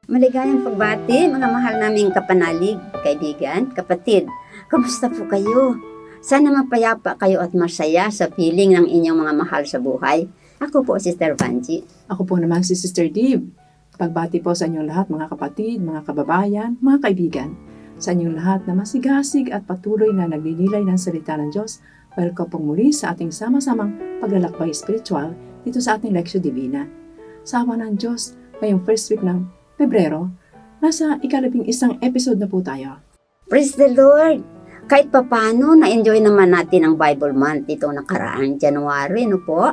Maligayang pagbati, mga mahal naming kapanalig, kaibigan, kapatid. Kamusta po kayo? Sana mapayapa kayo at masaya sa piling ng inyong mga mahal sa buhay. Ako po, Sister Vanji. Ako po naman si Sister Dave. Pagbati po sa inyong lahat, mga kapatid, mga kababayan, mga kaibigan. Sa inyong lahat na masigasig at patuloy na nagdidilay ng salita ng Diyos, welcome pong muli sa ating sama-samang paglalakbay spiritual dito sa ating Lectio Divina. Sa awa ng Diyos, ngayong first week ng Pebrero, nasa 11 episode na po tayo. Praise the Lord! Kahit papano, na-enjoy naman natin ang Bible Month itong nakaraang January, no po?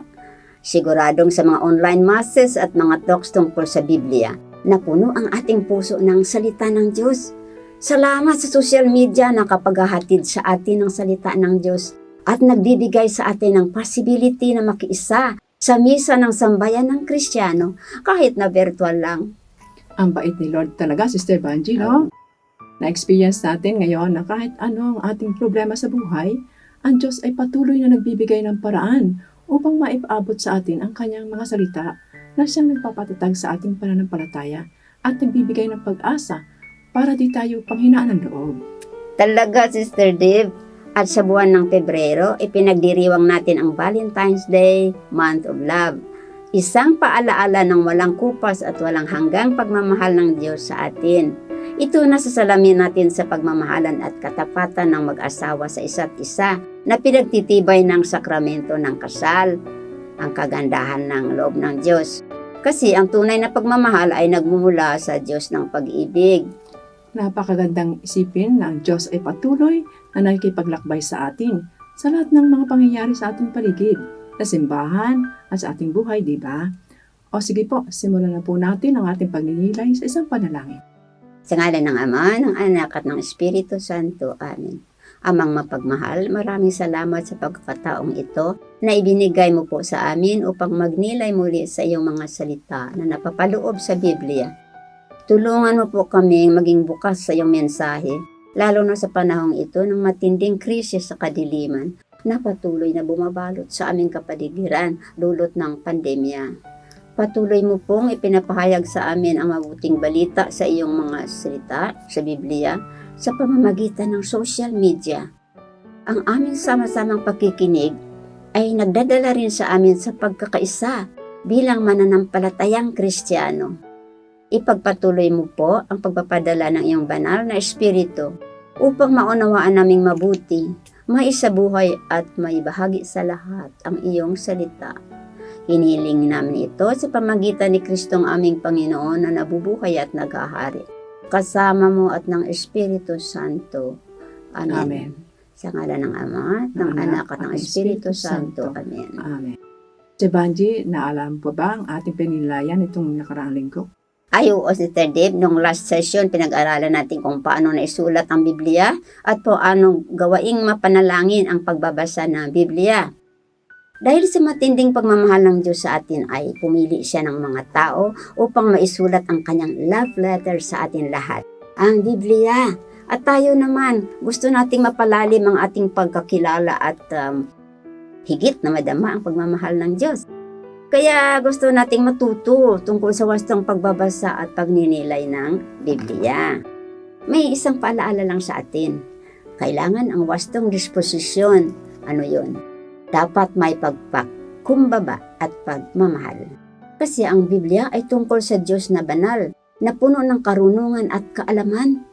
Siguradong sa mga online masses at mga talks tungkol sa Biblia, napuno ang ating puso ng salita ng Diyos. Salamat sa social media na kapaghahatid sa atin ng salita ng Diyos at nagbibigay sa atin ng possibility na makiisa sa misa ng sambayan ng Kristiyano kahit na virtual lang. Ang bait ni Lord talaga, Sister Vanji, no? Na-experience natin ngayon na kahit ano ang ating problema sa buhay, ang Diyos ay patuloy na nagbibigay ng paraan upang maipaabot sa atin ang kanyang mga salita na siyang nagpapatatag sa ating pananampalataya at nagbibigay ng pag-asa para di tayo panghinaan ng loob. Talaga, Sister Dave. At sa buwan ng Pebrero, ipinagdiriwang natin ang Valentine's Day, Month of Love. Isang paalaala ng walang kupas at walang hanggang pagmamahal ng Diyos sa atin. Ito na sasalamin natin sa pagmamahalan at katapatan ng mag-asawa sa isa't isa na pinagtitibay ng sakramento ng kasal, ang kagandahan ng loob ng Diyos. Kasi ang tunay na pagmamahal ay nagmumula sa Diyos ng pag-ibig. Napakagandang isipin na ang Diyos ay patuloy na nakikipaglakbay sa atin sa lahat ng mga pangyayari sa ating paligid, sa simbahan at sa ating buhay, di ba? O sige po, simulan na po natin ang ating pagninilay sa isang panalangin. Sa ngalan ng Ama, ng Anak at ng Espiritu Santo. Amen. Amang mapagmahal, maraming salamat sa pagkakataong ito na ibinigay mo po sa amin upang magnilay muli sa iyong mga salita na napapaloob sa Biblia. Tulungan mo po kami maging bukas sa iyong mensahe, lalo na sa panahong ito ng matinding krisis sa kadiliman na patuloy na bumabalot sa aming kapaligiran dulot ng pandemya. Patuloy mo pong ipinapahayag sa amin ang mabuting balita sa iyong mga salita sa Biblia sa pamamagitan ng social media. Ang aming sama-samang pakikinig ay nagdadala rin sa amin sa pagkakaisa bilang mananampalatayang Kristiyano. Ipagpatuloy mo po ang pagpapadala ng iyong banal na Espiritu upang maunawaan naming mabuti, maisabuhay at maibahagi sa lahat ang iyong salita. Hiniling namin ito sa pamagitan ni Kristong aming Panginoon na nabubuhay at naghahari. Kasama mo at ng Espiritu Santo. Amen. Amen. Sa ngalan ng Ama, ng Anak at ng Espiritu Santo. Amen. Amen. Si Banji, naalam po ba ang ating pinilayan itong nakaraang linggo? Ay, oo, Sister Dave, nung last session, pinag-aralan natin kung paano naisulat ang Biblia at paano gawaing mapanalangin ang pagbabasa ng Biblia. Dahil sa matinding pagmamahal ng Diyos sa atin ay pumili siya ng mga tao upang maisulat ang kanyang love letter sa atin lahat, ang Biblia. At tayo naman, gusto nating mapalalim ang ating pagkakilala at higit na madama ang pagmamahal ng Diyos. Kaya gusto nating matuto tungkol sa wastong pagbabasa at pagninilay ng Biblia. May isang paalaala lang sa atin. Kailangan ang wastong disposisyon. Ano yun? Dapat may pagpakumbaba at pagmamahal. Kasi ang Biblia ay tungkol sa Diyos na banal, na puno ng karunungan at kaalaman.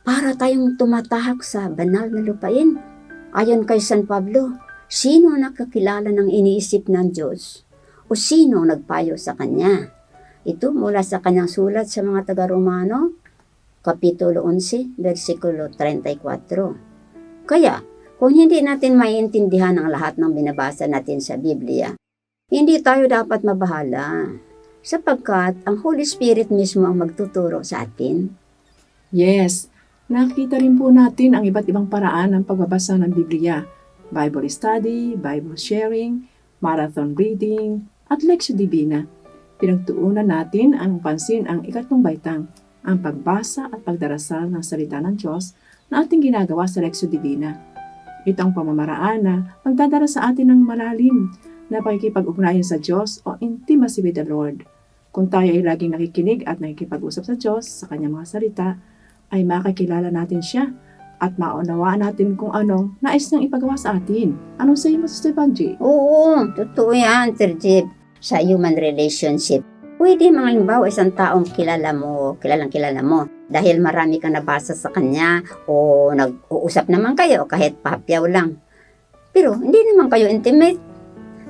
Para tayong tumatahak sa banal na lupain. Ayon kay San Pablo, sino nakakilala ng iniisip ng Diyos? O sino nagpayo sa Kanya? Ito mula sa kanyang sulat sa mga taga-Romano, Kapitulo 11, versikulo 34. Kaya, kung hindi natin maiintindihan ang lahat ng binabasa natin sa Biblia, hindi tayo dapat mabahala, sapagkat ang Holy Spirit mismo ang magtuturo sa atin. Yes, nakita rin po natin ang iba't ibang paraan ng pagbabasa ng Biblia. Bible study, Bible sharing, marathon reading, at Lectio Divina. Pinagtuunan natin ang pansin ang ikatlong baitang, ang pagbasa at pagdarasal ng salita ng Diyos na ating ginagawa sa Lectio Divina. Ito ang pamamaraan na magdadala sa atin ng malalim na pakikipag-ugnayan sa Diyos o intimacy with the Lord. Kung tayo ay laging nakikinig at nakikipag-usap sa Diyos, sa Kanyang mga salita, ay makakilala natin siya at maunawaan natin kung ano nais niyang ipagawa sa atin. Anong sa mo, Sister Banji? Oo, totoo yan, Sir Jeep. Sa human relationship, pwede mga halimbawa isang taong kilalang kilala mo dahil marami kang nabasa sa kanya o nag-uusap naman kayo kahit papyaw lang. Pero hindi naman kayo intimate.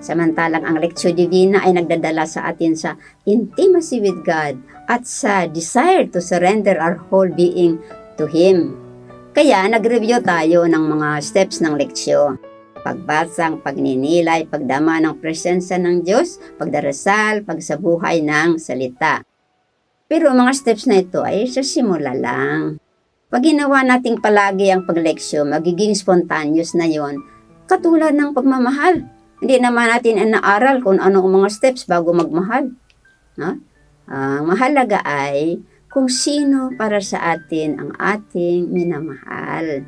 Samantalang ang Lectio Divina ay nagdadala sa atin sa intimacy with God at sa desire to surrender our whole being to Him. Kaya nag-review tayo ng mga steps ng leksyo. Pagbasang, pagninilay, pagdama ng presensya ng Diyos, pagdarasal, pagsabuhay ng salita. Pero mga steps na ito ay sa simula lang. Pag ginawa nating palagi ang pagleksyo, magiging spontaneous na yon, katulad ng pagmamahal. Hindi naman natin inaaral kung ano ang mga steps bago magmahal. No? Ang mahalaga ay kung sino para sa atin ang ating minamahal.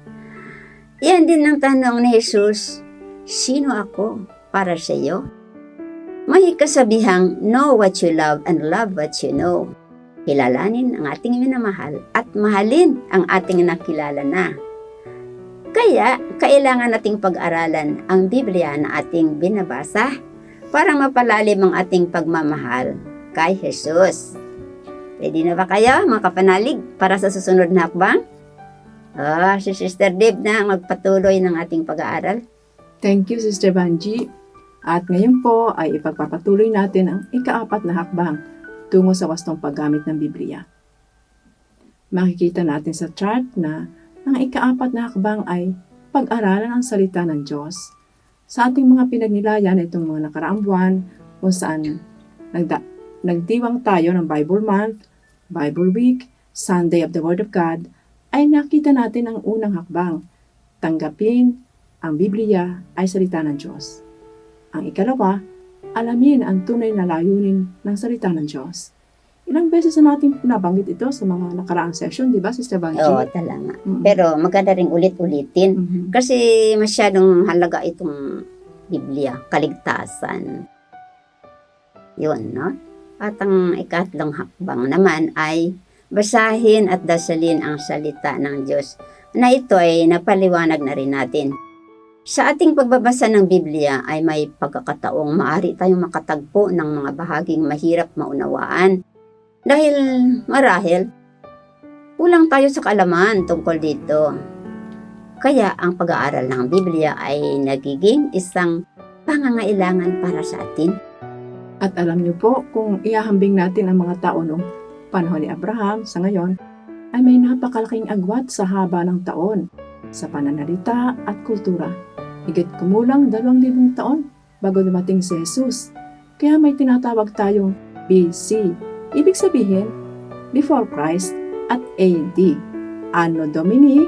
Yan din ang tanong ni Jesus, sino ako para sa iyo? May kasabihang, know what you love and love what you know. Kilalanin ang ating minamahal at mahalin ang ating nakilala na. Kaya, kailangan nating pag-aralan ang Biblia na ating binabasa para mapalalim ang ating pagmamahal kay Jesus. Ready na ba kayo, mga kapanalig, para sa susunod na hakbang? Si Sister Deb na magpatuloy ng ating pag-aaral. Thank you, Sister Banji. At ngayon po ay ipagpapatuloy natin ang ika-4 na hakbang tungo sa wastong paggamit ng Biblia. Makikita natin sa chart na ang ika-4 na hakbang ay pag-aralan ang salita ng Diyos. Sa ating mga pinagnilayan itong mga nakaraang buwan kung saan nagdiwang tayo ng Bible Month, Bible Week, Sunday of the Word of God, ay nakita natin ang unang hakbang. Tanggapin ang Biblia ay salita ng Diyos. Ang ikalawa, alamin ang tunay na layunin ng salita ng Diyos. Ilang beses na natin nabanggit ito sa mga nakaraang session, di ba, Sister Banji? Oo, talaga. Pero maganda rin ulit-ulitin. Kasi masyadong halaga itong Biblia, kaligtasan. Yun, no? At ang ikatlong hakbang naman ay basahin at dasalin ang salita ng Diyos na ito ay napaliwanag na rin natin. Sa ating pagbabasa ng Biblia ay may pagkakataong maaari tayong makatagpo ng mga bahaging mahirap maunawaan. Dahil marahil, kulang tayo sa kaalaman tungkol dito. Kaya ang pag-aaral ng Biblia ay nagiging isang pangangailangan para sa atin. At alam niyo po, kung ihahambing natin ang mga tao noong panahon ni Abraham sa ngayon, ay may napakalaking agwat sa haba ng taon, sa pananalita at kultura. Higit kumulang 2,000 taon bago dumating si Jesus. Kaya may tinatawag tayong BC. Ibig sabihin, before Christ at AD. Anno Domini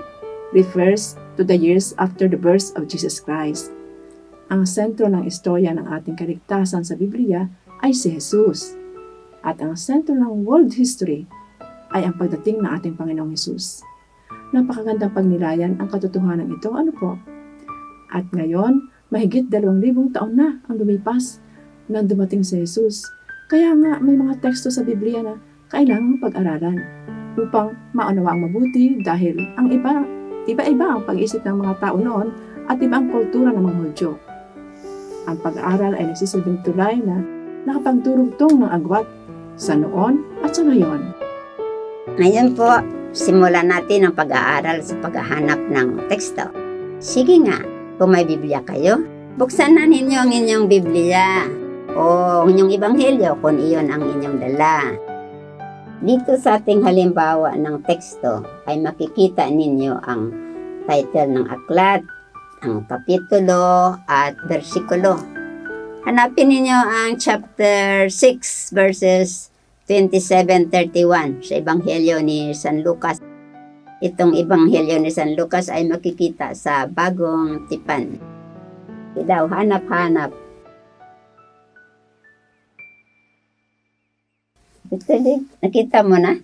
refers to the years after the birth of Jesus Christ. Ang sentro ng istorya ng ating kaligtasan sa Biblia ay si Jesus. At ang sentro ng world history ay ang pagdating ng ating Panginoong Jesus. Napakagandang pagnilayan ang katotohanan ito. Ano po? At ngayon, mahigit 2,000 taon na ang lumipas nang dumating si Jesus. Kaya nga may mga teksto sa Biblia na kailangang pag-aralan upang maunawang mabuti dahil ang iba-iba ang pag-iisip ng mga tao noon at iba ang kultura ng mga Hudyo. Ang pag-aaral ay nagsisilbing tulay na nakapagdurugtong ng agwat sa noon at sa ngayon. Ngayon po, simulan natin ang pag-aaral sa paghahanap ng teksto. Sige nga, kung may Biblia kayo, buksan na ninyo ang inyong Biblia o inyong Ebanghelyo kung iyon ang inyong dala. Dito sa ating halimbawa ng teksto ay makikita ninyo ang title ng aklat, ang kapitulo at bersikulo. Hanapin ninyo ang chapter 6 verses 27-31 sa Ebanghelyo ni San Lucas. Itong Ebanghelyo ni San Lucas ay makikita sa Bagong Tipan. Daw, hanap-hanap. Nakita mo na?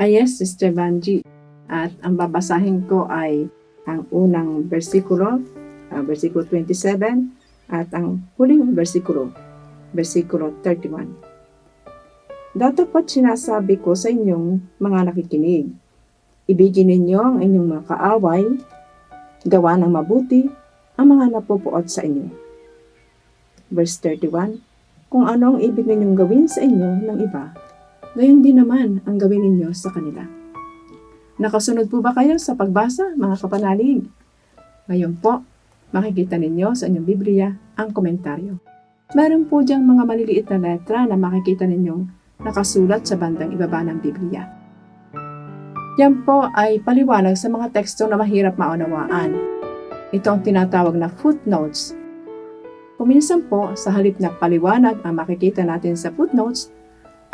Yes, Sister Banji. At ang babasahin ko ay ang unang bersikulo, versikulo 27, at ang huling bersikulo, versikulo 31. Datapat sinasabi ko sa inyong mga nakikinig. Ibigin ninyo ang inyong mga kaaway, gawa ng mabuti ang mga napupuot sa inyo. Verse 31, kung ano ang ibig ninyong gawin sa inyo ng iba, gayon din naman ang gawin ninyo sa kanila. Nakasunod po ba kayo sa pagbasa, mga kapanalig? Ngayon po, makikita ninyo sa inyong Biblia ang komentaryo. Meron po diyang mga maliliit na letra na makikita ninyong nakasulat sa bandang ibaba ng Biblia. Yan po ay paliwanag sa mga teksto na mahirap maunawaan. Ito ang tinatawag na footnotes. Kuminsan po, sa halip na paliwanag ang makikita natin sa footnotes,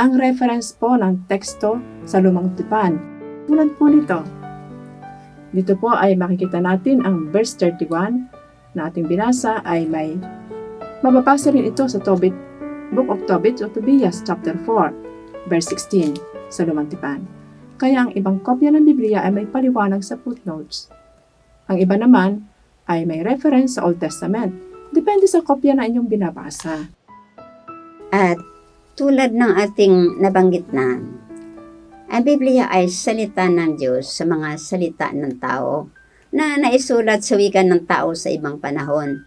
ang reference po ng teksto sa lumang tipan. Tulad po nito. Dito po ay makikita natin ang verse 31 na ating binasa ay may mababasa rin ito sa Book of Tobit o Tobias chapter 4 verse 16 sa lumang tipan. Kaya ang ibang kopya ng Biblia ay may paliwanag sa footnotes. Ang iba naman ay may reference sa Old Testament. Depende sa kopya na inyong binabasa. At tulad ng ating nabanggit na, ang Biblia ay salita ng Diyos sa mga salita ng tao na naisulat sa wika ng tao sa ibang panahon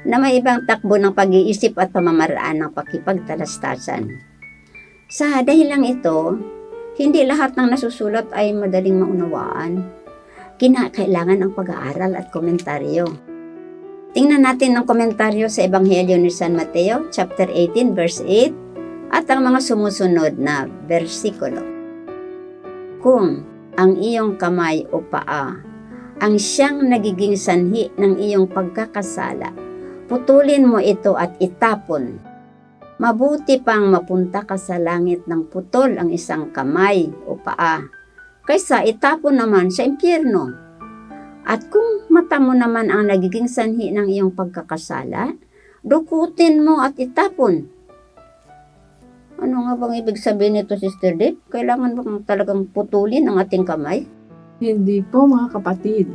na may ibang takbo ng pag-iisip at pamamaraan ng pakipagtalastasan. Sa dahilang ito, hindi lahat ng nasusulat ay madaling maunawaan. Kinakailangan ang pag-aaral at komentaryo. Tingnan natin ang komentaryo sa Ebanghelyo ni San Mateo, chapter 18, verse 8, at ang mga sumusunod na bersikulo. Kung ang iyong kamay o paa ang siyang nagiging sanhi ng iyong pagkakasala, putulin mo ito at itapon. Mabuti pang mapunta ka sa langit ng putol ang isang kamay o paa, kaysa itapon naman sa impyerno. At kung mata mo naman ang nagiging sanhi ng iyong pagkakasala, dukutin mo at itapon. Ano nga bang ibig sabihin nito, Sister Dave? Kailangan bang talagang putulin ang ating kamay? Hindi po, mga kapatid.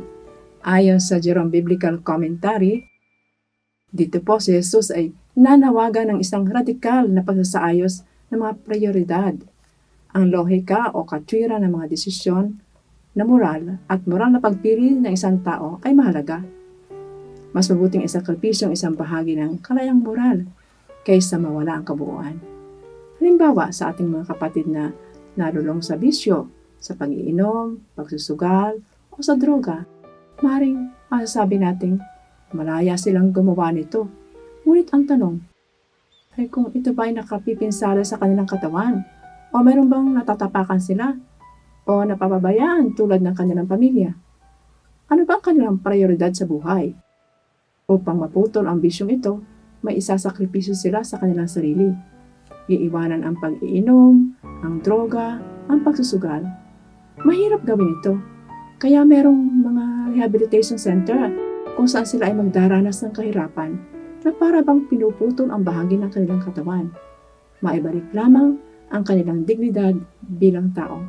Ayon sa Jerome Biblical Commentary, dito po si Jesus ay nanawagan ng isang radikal na pagsasaayos ng mga prioridad. Ang lohika o katwiran ng mga desisyon na moral at moral na pagpili ng isang tao ay mahalaga. Mas mabuting isakripisyo ang isang bahagi ng kalayang moral kaysa mawala ang kabuuan. Halimbawa sa ating mga kapatid na nalulong sa bisyo, sa pag-iinom, pagsusugal, o sa droga, maaaring masasabi nating malaya silang gumawa nito. Ngunit ang tanong ay kung ito ba ay nakapipinsala sa kanilang katawan o mayroon bang natatapakan sila o napapabayaan tulad ng kanilang pamilya. Ano ba ang kanilang prioridad sa buhay? Upang maputol ang bisyong ito, may isasakripisyo sila sa kanilang sarili. Iiwanan ang pag-iinom, ang droga, ang pagsusugal. Mahirap gawin ito. Kaya merong mga rehabilitation center kung saan sila ay magdaranas ng kahirapan na para bang pinuputol ang bahagi ng kanilang katawan. Maibalik lamang ang kanilang dignidad bilang tao.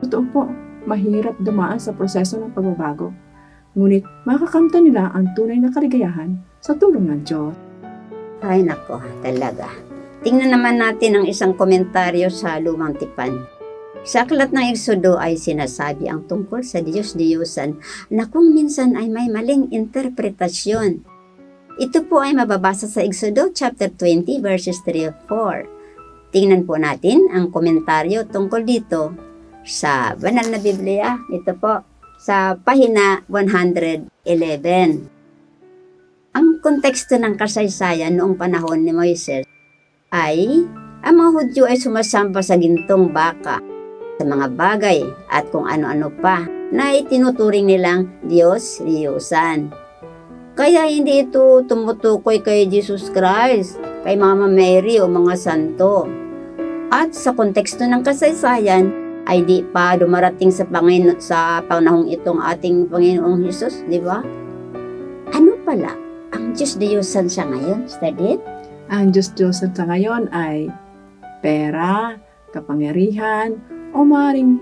Totoo po, mahirap dumaan sa proseso ng pagbabago. Ngunit makakamtan nila ang tunay na kaligayahan sa tulong ng Diyos. Ay nako, talaga. Tingnan naman natin ang isang komentaryo sa lumang tipan. Sa aklat ng Exodo ay sinasabi ang tungkol sa Diyos-Diyosan na kung minsan ay may maling interpretasyon. Ito po ay mababasa sa Exodo chapter 20 verses 3-4. Tingnan po natin ang komentaryo tungkol dito sa Banal na Biblia. Ito po sa pahina 111. Ang konteksto ng kasaysayan noong panahon ni Moises ay ang mga Hudyo ay sumasamba sa gintong baka, sa mga bagay at kung ano-ano pa na itinuturing nilang Diyos-Diyosan. Kaya hindi ito tumutukoy kay Jesus Christ, kay Mama Mary o mga santo. At sa konteksto ng kasaysayan ay di pa dumarating sa panahong itong ating Panginoong Jesus, di ba? Ano pala ang Diyos-Diyosan siya ngayon, Study? Ang Diyos-Diyosan sa ngayon ay pera, kapangyarihan, o maaaring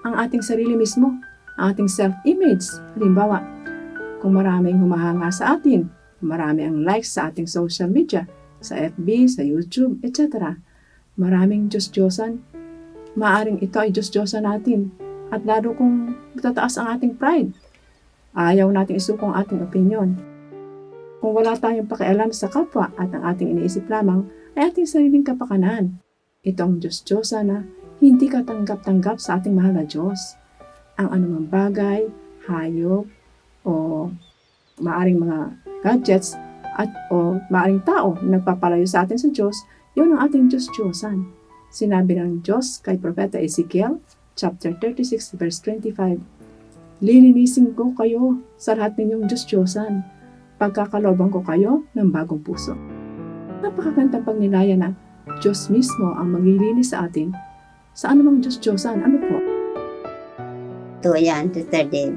ang ating sarili mismo, ang ating self-image. Halimbawa, kung maraming humahanga sa atin, marami ang likes sa ating social media, sa FB, sa YouTube, etc. Maraming Diyos-Diyosan. Maaring ito ay Diyos-Diyosan natin at lalo kung matataas ang ating pride. Ayaw nating isukong ating opinyon. Kung wala tayong pakialam sa kapwa at ang ating iniisip lamang ay ating sariling kapakanan. Ito ang Diyos-Diyosan na hindi katanggap-tanggap sa ating mahal na Diyos. Ang anumang bagay, hayop, o maaring mga gadgets o maaring tao na nagpapalayo sa atin sa Diyos, yun ang ating Diyos-Diyosan. Sinabi ng Diyos kay Propeta Ezekiel, chapter 36, verse 25, "Lilinisin ko kayo sa lahat ninyong Diyos-Diyosan. Pagkakaloban ko kayo ng bagong puso." Napakagandang pagnilaya na Diyos mismo ang maglilinis sa atin sa anumang Diyos-Diyosan. Ano po? Ito yan, Sister Deb.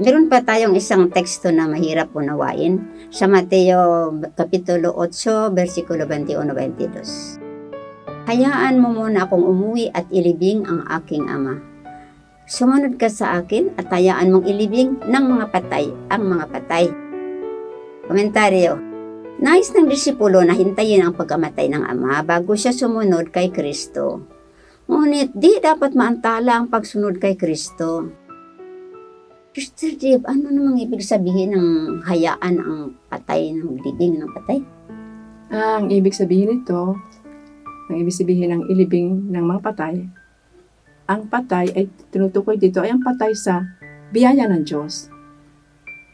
Meron pa tayong isang teksto na mahirap unawain sa Mateo Kapitulo 8, versikulo 21-22. "Hayaan mo muna akong umuwi at ilibing ang aking ama. Sumunod ka sa akin at hayaan mong ilibing ng mga patay ang mga patay." Komentaryo: nais ng disipulo na hintayin ang pagkamatay ng ama bago siya sumunod kay Kristo. Ngunit di dapat maantala ang pagsunod kay Kristo. Sister Deb, ano namang ibig sabihin ng hayaan ang patay, ng libing ng patay? Ang ibig sabihin nito, ang ibig sabihin ng ilibing ng mga patay, ang patay ay tinutukoy dito ay ang patay sa biyaya ng Diyos.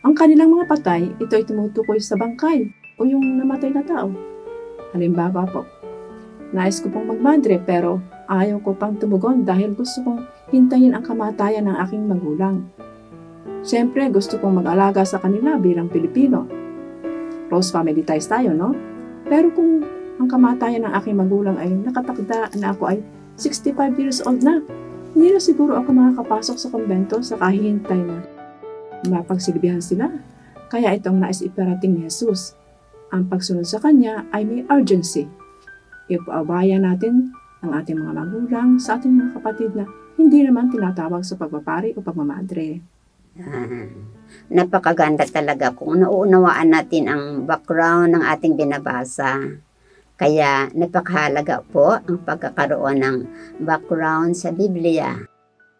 Ang kanilang mga patay, ito ay tumutukoy sa bangkay o yung namatay na tao. Halimbawa po, nais ko pong magmadre pero ayaw ko pang tumugon dahil gusto kong hintayin ang kamatayan ng aking magulang. Siyempre, gusto kong mag-alaga sa kanila bilang Pilipino. Close family ties tayo, no? Pero kung ang kamatayan ng aking magulang ay nakatakda na ako ay 65 years old na, hindi na siguro ako makakapasok sa kumbento sa kahihintay na mapagsilbihan sila. Kaya itong nais iparating ni Jesus. Ang pagsunod sa Kanya ay may urgency. Ipaabayan natin ang ating mga magulang sa ating mga kapatid na hindi naman tinatawag sa pagpapari o pagmamadre. Napakaganda talaga kung nauunawaan natin ang background ng ating binabasa. Kaya napakahalaga po ang pagkakaroon ng background sa Biblia.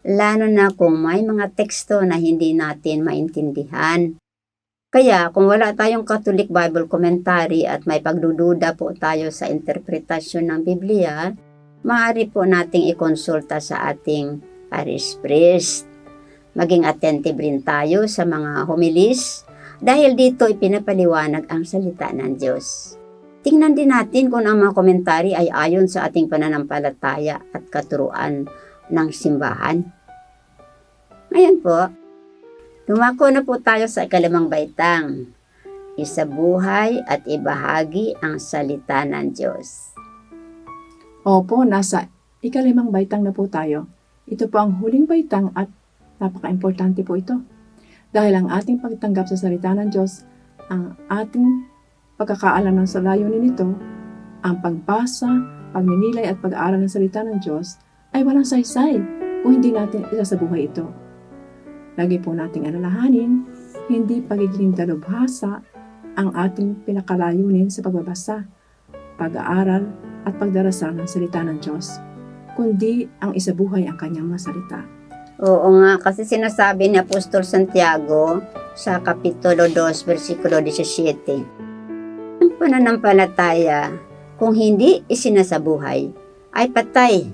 Lalo na kung may mga teksto na hindi natin maintindihan. Kaya kung wala tayong Catholic Bible Commentary at may pagdududa po tayo sa interpretasyon ng Biblia, maaari po nating ikonsulta sa ating parish priest. Maging attentive rin tayo sa mga homilies dahil dito ipinapaliwanag ang salita ng Diyos. Tingnan din natin kung ang mga komentary ay ayon sa ating pananampalataya at katuruan ng simbahan. Ngayon po, dumako na po tayo sa ikalimang baitang. Isabuhay at ibahagi ang salita ng Diyos. Opo, nasa ikalimang baitang na po tayo. Ito po ang huling baitang at napaka-importante po ito. Dahil ang ating pagtanggap sa salita ng Diyos, ang ating pagkakaalam ng sa layunin nito, ang pagbasa, pagninilay at pag-aaral ng salita ng Diyos ay walang saysay kung hindi natin isasabuhay ito. Lagi po nating alalahanin, hindi pagiging dalubhasa ang ating pinakalayunin sa pagbabasa, pag-aaral at pagdarasal ng salita ng Diyos, kundi ang isabuhay ang kanyang mga salita. Oo nga, kasi sinasabi ni Apostol Santiago sa Kapitulo 2, versikulo 17, ang pananampalataya, kung hindi isinasabuhay, ay patay.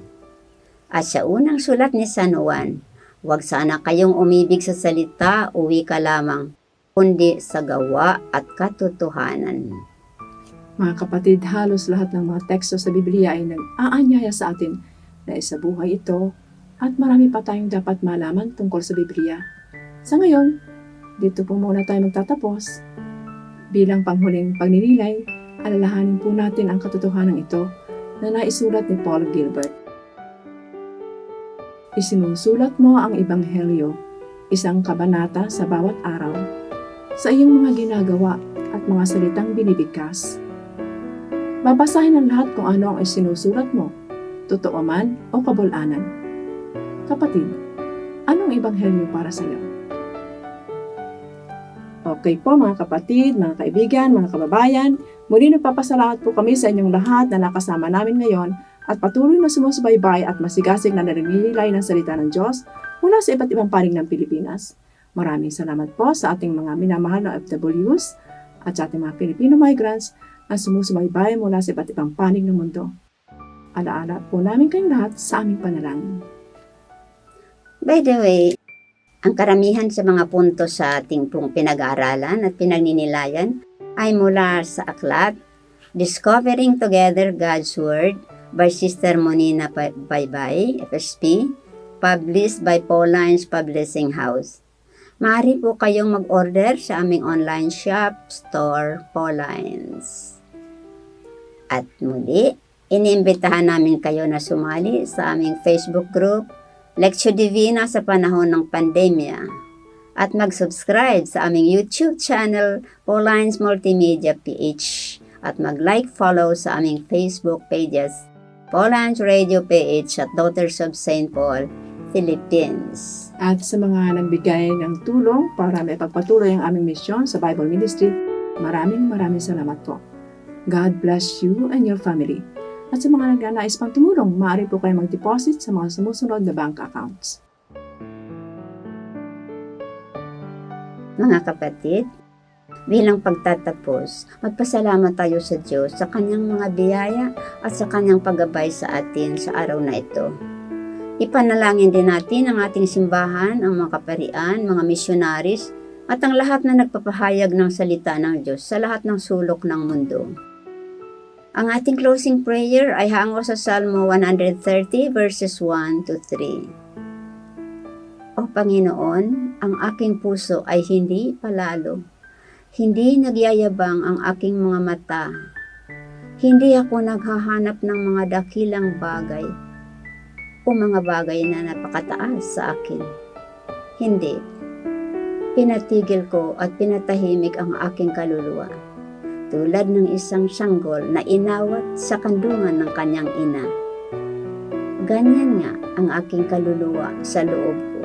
At sa unang sulat ni San Juan, huwag sana kayong umibig sa salita o wika lamang, kundi sa gawa at katotohanan. Mga kapatid, halos lahat ng mga teksto sa Biblia ay nag-aanyaya sa atin na isabuhay ito at marami pa tayong dapat malaman tungkol sa Biblia. Sa ngayon, dito po muna tayo magtatapos. Bilang panghuling pagninilay, alalahanin po natin ang katotohanan ito na naisulat ni Paul Gilbert. Isinusulat mo ang Ebanghelyo, isang kabanata sa bawat araw, sa iyong mga ginagawa at mga salitang binibigkas. Babasahin ang lahat kung ano ang isinusulat mo, totoo man o kabul-anan. Kapatid, anong ebanghelyo para sa iyo? Okay po mga kapatid, mga kaibigan, mga kababayan, muli nagpapasalamat po kami sa inyong lahat na nakasama namin ngayon at patuloy na sumusubaybay at masigasig na naninilay ng salita ng Diyos mula sa iba't ibang panig ng Pilipinas. Maraming salamat po sa ating mga minamahal na FWs at sa ating mga Filipino migrants na sumusubaybay mula sa iba't ibang panig ng mundo. Alaala po namin kayong lahat sa aming panalangin. By the way, ang karamihan sa mga punto sa ating pong pinag-aaralan at pinagninilayan ay mula sa aklat Discovering Together God's Word by Sister Monina Baybay, FSP, published by Pauline's Publishing House. Maaari po kayong mag-order sa aming online shop, Store Paulines. At muli, iniimbitahan namin kayo na sumali sa aming Facebook group, Lectio Divina sa panahon ng pandemya, at mag-subscribe sa aming YouTube channel, Paulines Multimedia PH, at mag-like follow sa aming Facebook pages, Paulines Radio PH at Daughters of St. Paul, Philippines. At sa mga nagbigay ng tulong para may pagpatuloy ang aming misyon sa Bible Ministry, maraming salamat po. God bless you and your family. At sa mga nagnanais pang tumulong, maaari po kayo mag-deposit sa mga sumusunod na bank accounts. Mga kapatid, bilang pagtatapos, magpasalamat tayo sa Diyos sa kanyang mga biyaya at sa kanyang paggabay sa atin sa araw na ito. Ipanalangin din natin ang ating simbahan, ang mga kaparian, mga misyonaris, at ang lahat na nagpapahayag ng salita ng Diyos sa lahat ng sulok ng mundo. Ang ating closing prayer ay hango sa Salmo 130 verses 1 to 3. O Panginoon, ang aking puso ay hindi palalo. Hindi nagyayabang ang aking mga mata. Hindi ako naghahanap ng mga dakilang bagay o mga bagay na napakataas sa akin. Hindi. Pinatigil ko at pinatahimik ang aking kaluluwa, tulad ng isang sanggol na inawat sa kandungan ng kanyang ina. Ganyan nga ang aking kaluluwa sa loob ko.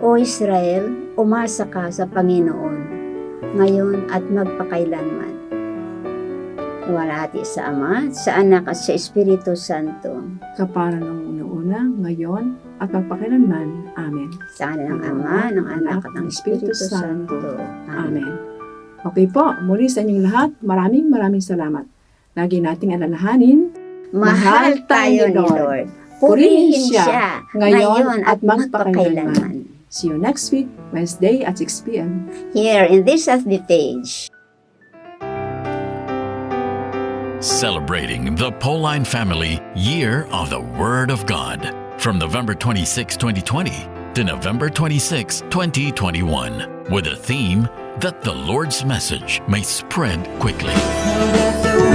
O Israel, umasa ka sa Panginoon, ngayon at magpakailanman. Luwalhati sa Ama, sa Anak at sa Espiritu Santo. Kapara ng una, ngayon, at magpakailanman. Amen. Sa ngalan ng Ama, ng Anak at ng Espiritu Santo. Amen. Okay po, muli sa inyong lahat, maraming salamat. Lagi nating alalahanin, Mahal tayo ni Lord. Purihin siya ngayon at magpakailanman. See you next week, Wednesday at 6 p.m. Here in this FB page. Celebrating the Pauline Family Year of the Word of God from November 26, 2020 to November 26, 2021 with a theme that the Lord's message may spread quickly. Let the